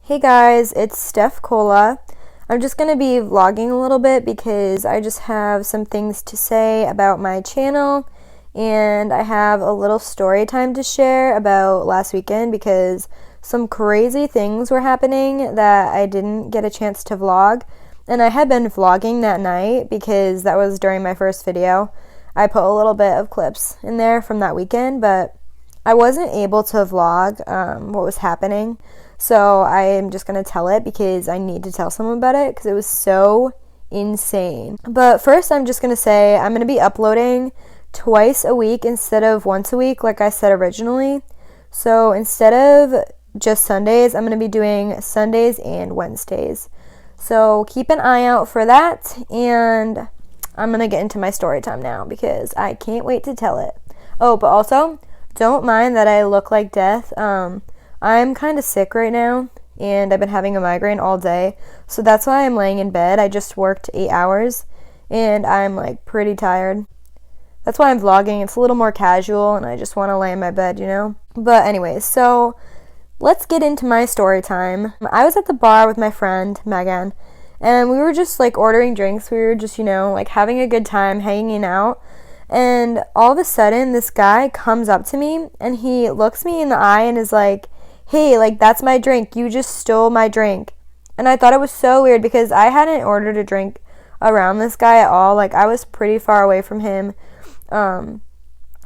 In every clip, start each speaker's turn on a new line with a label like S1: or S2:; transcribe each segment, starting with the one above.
S1: Hey guys, it's Steph Cola. I'm just going to be vlogging a little bit because I just have some things to say about my channel, and I have a little story time to share about last weekend because some crazy things were happening that I didn't get a chance to vlog. And I had been vlogging that night because that was during my first video. I put a little bit of clips in there from that weekend, but I wasn't able to vlog what was happening. So I am just going to tell it because I need to tell someone about it because it was so insane. But first, I'm just going to say I'm going to be uploading twice a week instead of once a week like I said originally. So instead of just Sundays, I'm going to be doing Sundays and Wednesdays. So keep an eye out for that, and I'm going to get into my story time now because I can't wait to tell it. Oh, but also, don't mind that I look like death. I'm kind of sick right now, and I've been having a migraine all day, so that's why I'm laying in bed. I just worked 8 hours, and I'm like pretty tired. That's why I'm vlogging. It's a little more casual, and I just want to lay in my bed, you know? But anyways, so let's get into my story time. I was at the bar with my friend, Megan, and we were just like ordering drinks. We were just, like having a good time, hanging out. And all of a sudden, this guy comes up to me, and he looks me in the eye and is like, "Hey, like, that's my drink. You just stole my drink." And I thought it was so weird because I hadn't ordered a drink around this guy at all. Like, I was pretty far away from him. And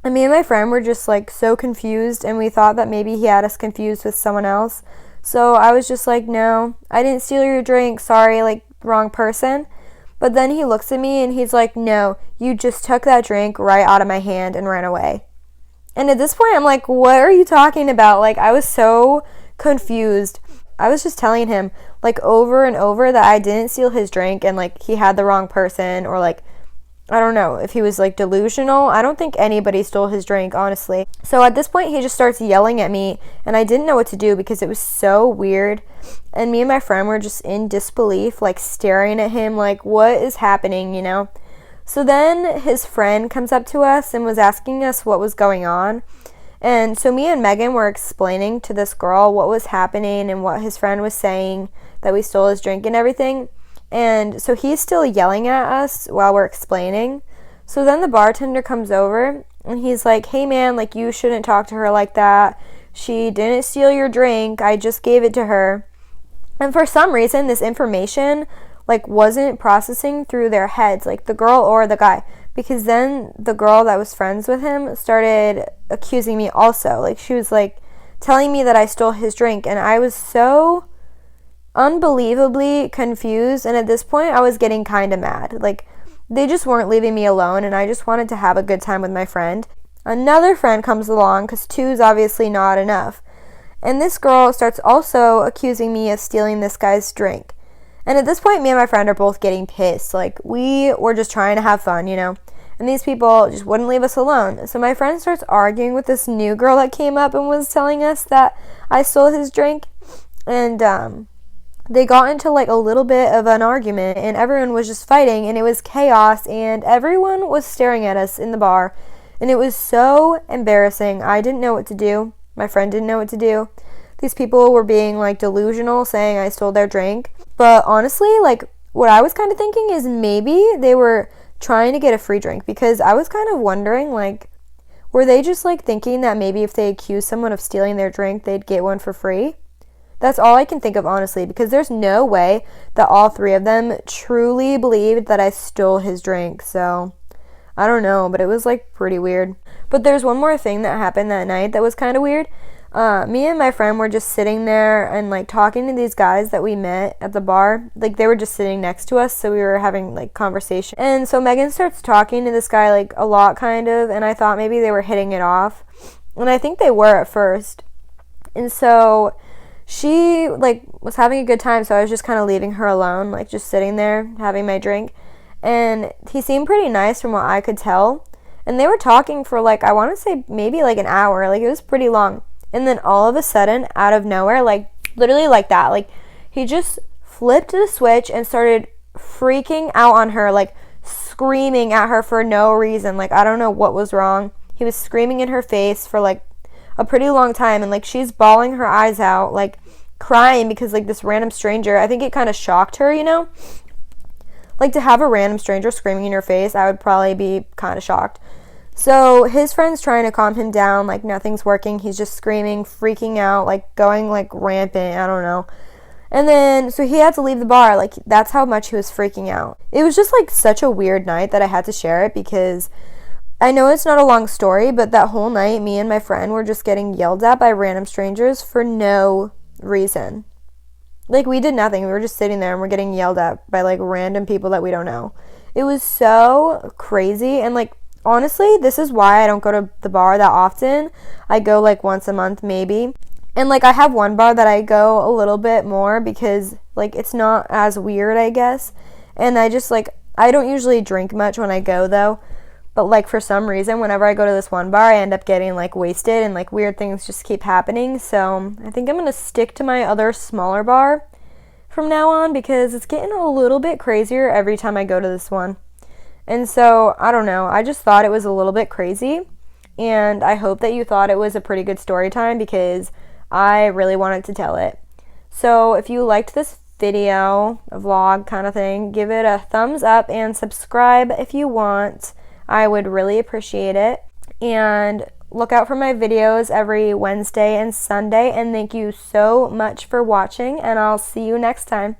S1: me and my friend were just, like, so confused, and we thought that maybe he had us confused with someone else. So I was just like, "No, I didn't steal your drink. Sorry, like, wrong person." But then he looks at me and he's like, "No, you just took that drink right out of my hand and ran away." And at this point, I'm like, what are you talking about? Like, I was so confused. I was just telling him, like, over and over that I didn't steal his drink and, like, he had the wrong person, or, like, I don't know if he was, like, delusional. I don't think anybody stole his drink, honestly. So at this point, he just starts yelling at me, and I didn't know what to do because it was so weird. And me and my friend were just in disbelief, like, staring at him, like, what is happening, you know? So then his friend comes up to us and was asking us what was going on. And so me and Megan were explaining to this girl what was happening and what his friend was saying, that we stole his drink and everything. And so he's still yelling at us while we're explaining. So then the bartender comes over and he's like, "Hey man, like, you shouldn't talk to her like that. She didn't steal your drink. I just gave it to her." And for some reason, this information like wasn't processing through their heads, like the girl or the guy, because then the girl that was friends with him started accusing me also. Like, she was like telling me that I stole his drink, and I was so unbelievably confused. And at this point, I was getting kind of mad. Like, they just weren't leaving me alone, and I just wanted to have a good time with my friend. Another friend comes along because two is obviously not enough, and this girl starts also accusing me of stealing this guy's drink. And at this point, me and my friend are both getting pissed. Like, we were just trying to have fun, you know? And these people just wouldn't leave us alone. So my friend starts arguing with this new girl that came up and was telling us that I stole his drink. And they got into, like, a little bit of an argument, and everyone was just fighting, and it was chaos, and everyone was staring at us in the bar. And it was so embarrassing. I didn't know what to do. My friend didn't know what to do. These people were being, like, delusional, saying I stole their drink. But honestly, like, what I was kind of thinking is maybe they were trying to get a free drink, because I was kind of wondering, like, were they just, like, thinking that maybe if they accused someone of stealing their drink, they'd get one for free? That's all I can think of, honestly, because there's no way that all three of them truly believed that I stole his drink. So I don't know, but it was, like, pretty weird. But there's one more thing that happened that night that was kind of weird. Me and my friend were just sitting there and, like, talking to these guys that we met at the bar. Like, they were just sitting next to us, so we were having, like, conversation. And so Megan starts talking to this guy, like, a lot, kind of, and I thought maybe they were hitting it off. And I think they were at first. And so she, like, was having a good time, so I was just kind of leaving her alone, like, just sitting there, having my drink. And he seemed pretty nice from what I could tell. And they were talking for, like, I want to say maybe, like, an hour. Like, it was pretty long. And then all of a sudden, out of nowhere, like, literally like that, like, he just flipped the switch and started freaking out on her, like, screaming at her for no reason. Like, I don't know what was wrong. He was screaming in her face for, like, a pretty long time, and, like, she's bawling her eyes out, like, crying because like this random stranger, I think it kind of shocked her, you know? Like to have a random stranger screaming in your face, I would probably be kind of shocked. So his friend's trying to calm him down, like nothing's working. He's just screaming, freaking out, like going like rampant, I don't know. And then, so he had to leave the bar, like that's how much he was freaking out. It was just like such a weird night that I had to share it because I know it's not a long story, but that whole night, me and my friend were just getting yelled at by random strangers for no reason. Like, we did nothing. We were just sitting there and we're getting yelled at by like random people that we don't know. It was so crazy. And like, honestly, this is why I don't go to the bar that often. I go like once a month maybe. And like, I have one bar that I go a little bit more because like it's not as weird, I guess. And I just like, I don't usually drink much when I go though. But like for some reason, whenever I go to this one bar, I end up getting like wasted and like weird things just keep happening. So I think I'm going to stick to my other smaller bar from now on because it's getting a little bit crazier every time I go to this one. And so I don't know. I just thought it was a little bit crazy. And I hope that you thought it was a pretty good story time because I really wanted to tell it. So if you liked this video, a vlog kind of thing, give it a thumbs up and subscribe if you want. I would really appreciate it. And look out for my videos every Wednesday and Sunday. And thank you so much for watching. And I'll see you next time.